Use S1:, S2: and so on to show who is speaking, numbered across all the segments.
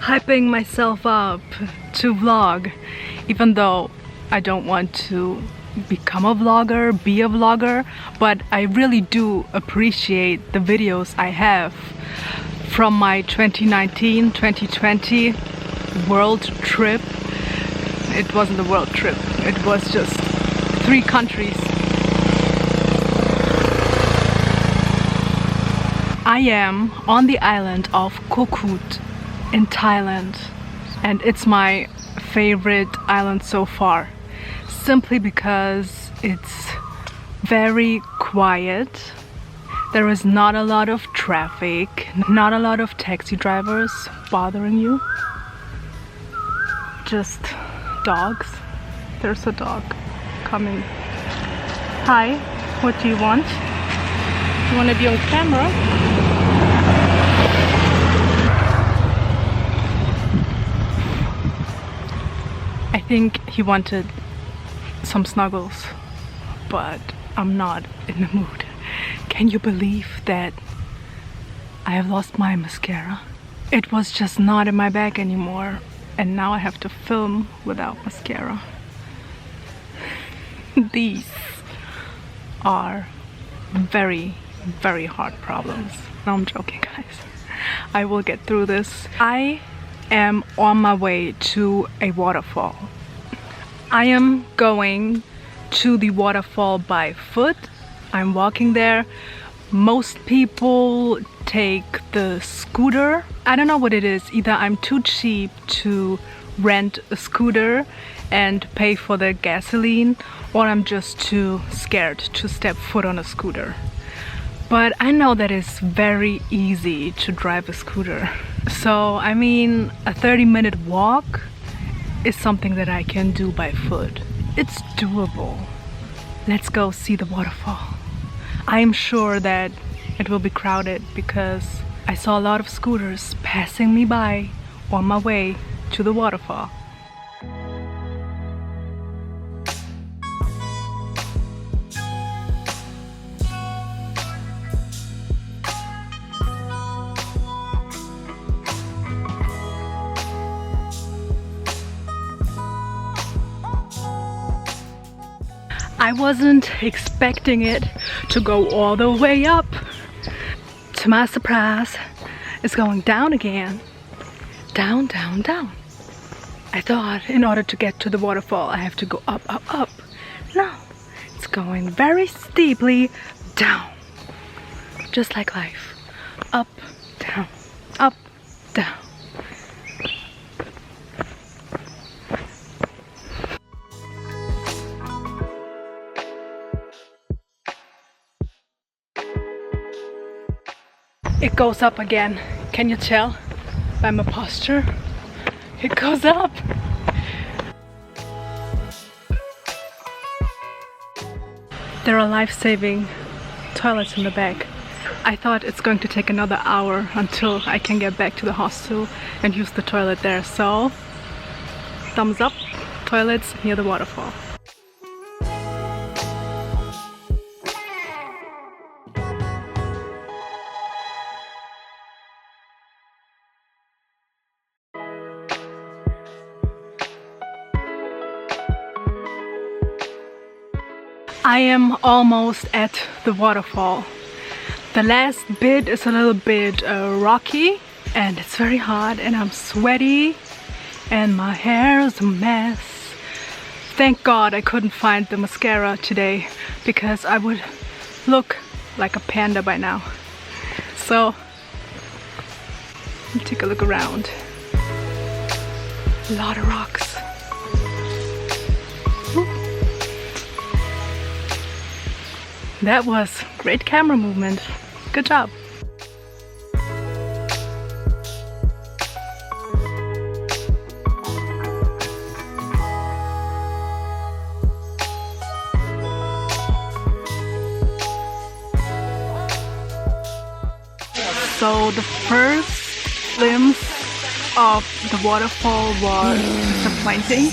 S1: hyping myself up to vlog, even though I don't want to become a vlogger, be a vlogger, but I really do appreciate the videos I have from my 2019-2020 world trip. It wasn't a world trip, it was just 3 countries. I am on the island of Koh Kood in Thailand, and it's my favorite island so far, simply because it's very quiet. There is not a lot of traffic, not a lot of taxi drivers bothering you, just dogs. There's a dog coming. Hi, what do you want? You want to be on camera? I think he wanted some snuggles, but I'm not in the mood. Can you believe that I have lost my mascara? It was just not in my bag anymore, and now I have to film without mascara. These are very hard problems. No, I'm joking, guys. I will get through this. I am on my way to a waterfall. I am going to the waterfall by foot. I'm walking there. Most people take the scooter. I don't know what it is. Either I'm too cheap to rent a scooter and pay for the gasoline, or I'm just too scared to step foot on a scooter. But I know that it's very easy to drive a scooter. So, I mean, a 30-minute walk is something that I can do by foot. It's doable. Let's go see the waterfall. I am sure that it will be crowded because I saw a lot of scooters passing me by on my way to the waterfall. I wasn't expecting it to go all the way up. To my surprise, it's going down again. Down, down, down. I thought in order to get to the waterfall, I have to go up, up, up. No, it's going very steeply down. Just like life. Up, down, up, down. It goes up again. Can you tell by my posture? It goes up. There are life-saving toilets in the back. I thought it's going to take another hour until I can get back to the hostel and use the toilet there. So, thumbs up, toilets near the waterfall. I am almost at the waterfall. The last bit is a little bit rocky, and it's very hot, and I'm sweaty, and my hair is a mess. Thank God I couldn't find the mascara today, because I would look like a panda by now. So, let me take a look around. A lot of rocks. That was great camera movement. Good job. So the first glimpse of the waterfall was disappointing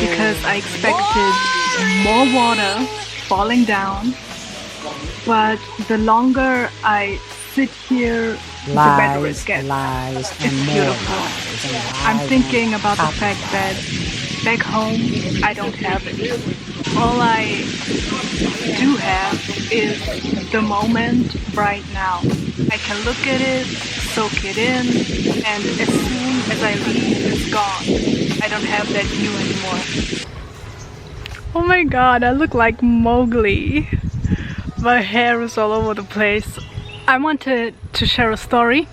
S1: because I expected more water falling down, but the longer I sit here, the better it gets.
S2: Lies, and
S1: It's
S2: more
S1: beautiful.
S2: lies, and lies.
S1: I'm thinking about the fact that back home I don't have it. All I do have is the moment right now. I can look at it, soak it in, and as soon as I leave, it's gone. I don't have that view anymore. Oh my god, I look like Mowgli. My hair is all over the place. I wanted to share a story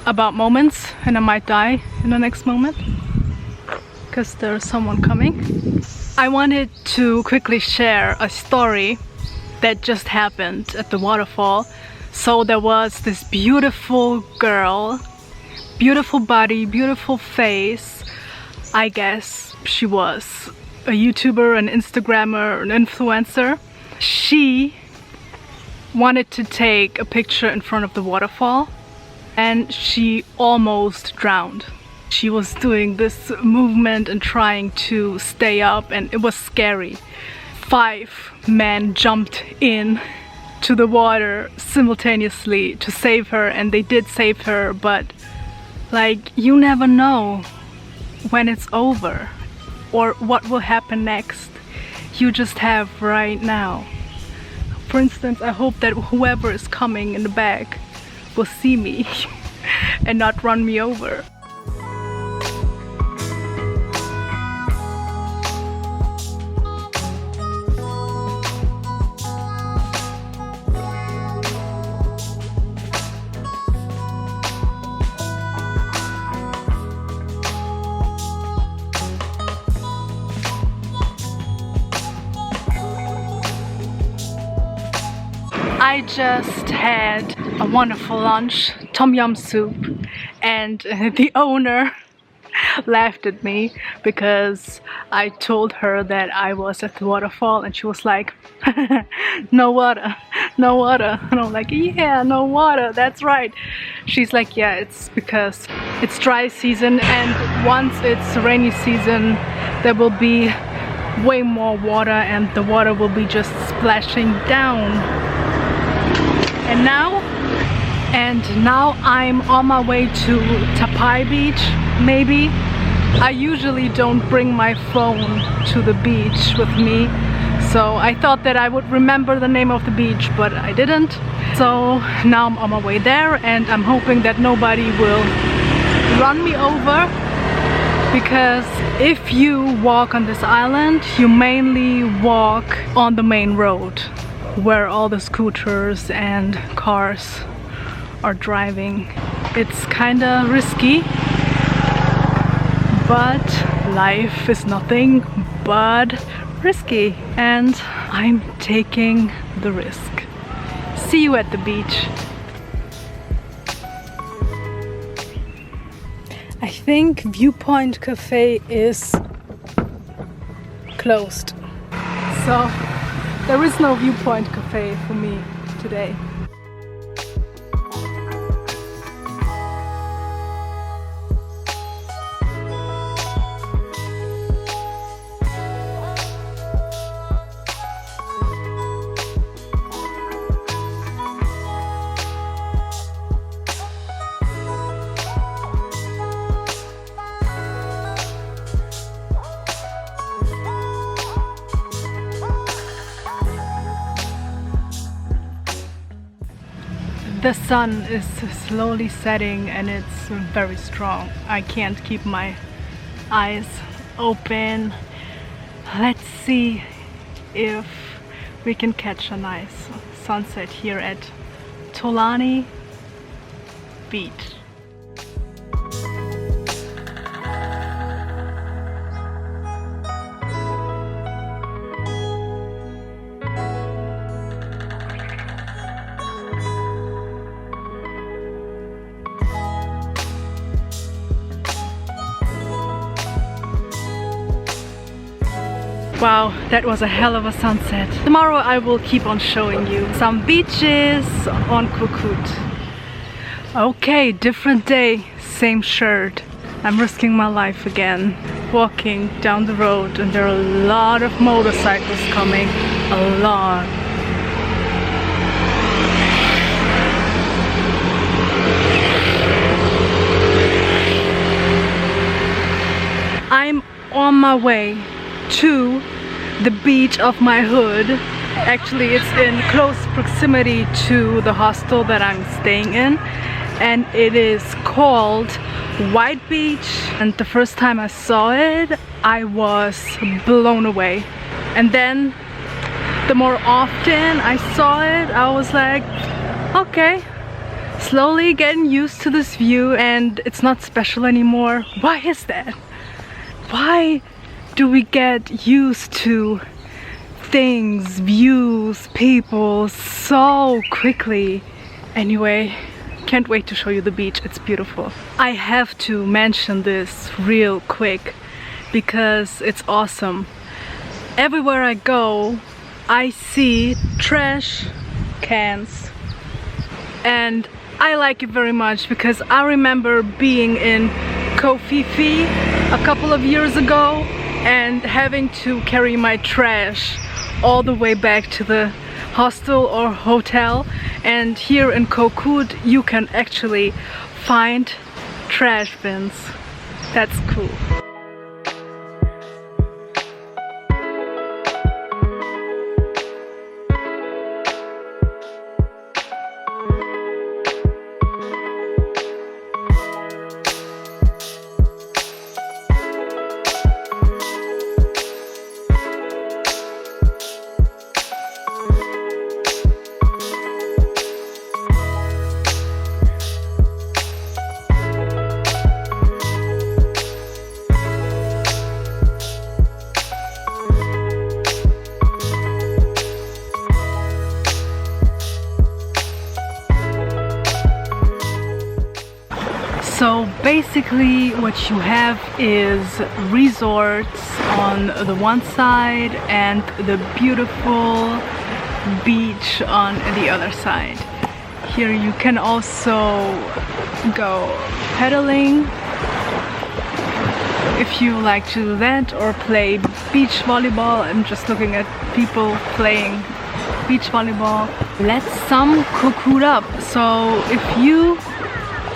S1: about moments, and I might die in the next moment because there's someone coming. I wanted to quickly share a story that just happened at the waterfall. So there was this beautiful girl, beautiful body, beautiful face. I guess she was a YouTuber, an Instagrammer, an influencer. She wanted to take a picture in front of the waterfall and she almost drowned. She was doing this movement and trying to stay up, and it was scary. 5 men jumped in to the water simultaneously to save her, and they did save her, but like, you never know when it's over or what will happen next. You just have right now. For instance, I hope that whoever is coming in the back will see me and not run me over. I just had a wonderful lunch, tom yum soup, and the owner laughed at me because I told her that I was at the waterfall, and she was like, no water, no water. And I'm like, yeah, no water, that's right. She's like, yeah, it's because it's dry season, and once it's rainy season there will be way more water and the water will be just splashing down. And now I'm on my way to Tapai Beach, maybe. I usually don't bring my phone to the beach with me, so I thought that I would remember the name of the beach, but I didn't. So now I'm on my way there, and I'm hoping that nobody will run me over, because if you walk on this island, you mainly walk on the main road where all the scooters and cars are driving. It's kinda risky, but life is nothing but risky, and I'm taking the risk. See you at the beach. I think Viewpoint Cafe is closed, so there is no Viewpoint Cafe for me today. The sun is slowly setting and it's very strong. I can't keep my eyes open. Let's see if we can catch a nice sunset here at Tolani Beach. Wow, that was a hell of a sunset. Tomorrow I will keep on showing you some beaches on Koh Kood. Okay, different day, same shirt. I'm risking my life again. Walking down the road, and there are a lot of motorcycles coming. A lot. my way to the beach of my hood. Actually, it's in close proximity to the hostel that I'm staying in, and it is called White Beach. And the first time I saw it, I was blown away. And then the more often I saw it, I was like, okay, slowly getting used to this view, and it's not special anymore. Why is that? Why do we get used to things, views, people so quickly? Anyway, can't wait to show you the beach. It's beautiful. I have to mention this real quick because it's awesome. Everywhere I go, I see trash cans, and I like it very much because I remember being in Koh a couple of years ago and having to carry my trash all the way back to the hostel or hotel. And here in Koh Kood you can actually find trash bins. That's cool. So basically what you have is resorts on the one side and the beautiful beach on the other side. Here you can also go pedaling if you like to do that, or play beach volleyball. I'm just looking at people playing beach volleyball. Let's sum Koh Kood up. So if you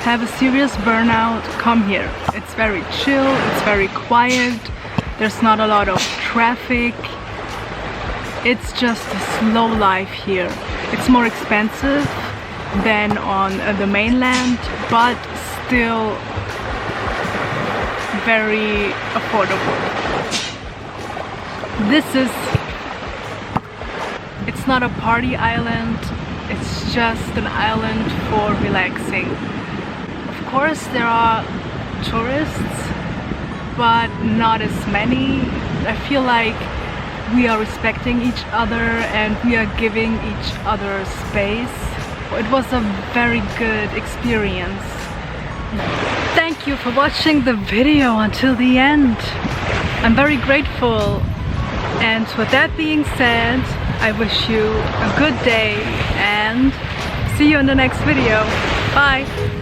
S1: have a serious burnout, come here. It's very chill, it's very quiet, there's not a lot of traffic. It's just a slow life here. It's more expensive than on the mainland, but still very affordable. It's not a party island, it's just an island for relaxing. Of course there are tourists, but not as many. I feel like we are respecting each other and we are giving each other space. It was a very good experience. Thank you for watching the video until the end. I'm very grateful. And with that being said, I wish you a good day and see you in the next video. Bye!